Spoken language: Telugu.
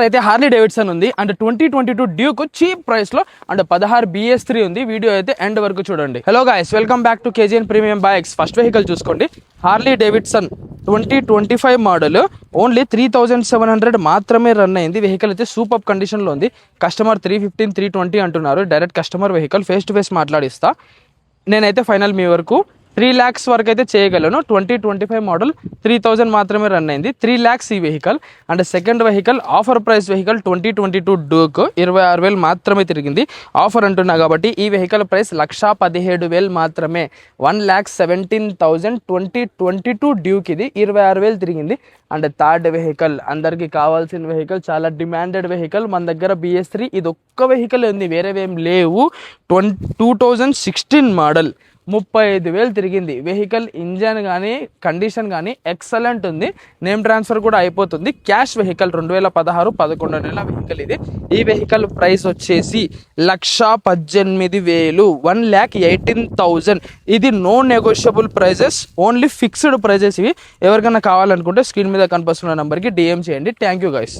అయితే హార్లీ డేవిడ్సన్ ఉంది అండ్ 2022 డ్యూక్ చీప్ ప్రైస్ లో అండ్ 16 BS3 ఉంది. వీడియో అయితే ఎండ్ వరకు చూడండి. Hello guys, welcome back to KGN premium bikes. First vehicle చూసుకోండి, హార్లీ డేవిడ్సన్ 2025 మోడల్. ఓన్లీ 3700 మాత్రమే రన్ అయింది. వెహికల్ అయితే సూపర్ కండిషన్ లో ఉంది. కస్టమర్ 315 320 అంటున్నారు. Direct customer vehicle, face to face మాట్లాడిస్తా. నేనైతే ఫైనల్ మీ వరకు 3 lakhs వరకు అయితే చేయగలను. 2025 మోడల్ 3000 మాత్రమే రన్ అయింది. 3 lakhs ఈ vehicle. And second vehicle offer price vehicle 2022 Duke 26,000 మాత్రమే తిరిగింది. ఆఫర్ అంటున్నా కాబట్టి ఈ వెహికల్ ప్రైస్ 1,17,000 మాత్రమే. 1,17,000 2022 డ్యూక్ ఇది 26,000 తిరిగింది. అండ్ థర్డ్ వెహికల్ అందరికి కావాల్సిన వెహికల్, చాలా డిమాండెడ్ వెహికల్ మన దగ్గర BS3 ఇది ఒక్క వెహికల్ ఉంది, వేరేవేం లేవు. 2016 మోడల్ 35,000 తిరిగింది. వెహికల్ ఇంజన్ కానీ కండిషన్ కానీ ఎక్సలెంట్ ఉంది. నేమ్ ట్రాన్స్ఫర్ కూడా అయిపోతుంది. క్యాష్ వెహికల్ 2016 11 నెలల వెహికల్ ఇది. ఈ వెహికల్ ప్రైస్ వచ్చేసి 1,18,000, 1,18,000. ఇది no negotiable prices, only fixed prices ఇవి. ఎవరికైనా కావాలనుకుంటే స్క్రీన్ మీద కనిపిస్తున్న నెంబర్కి DM చేయండి. Thank you guys.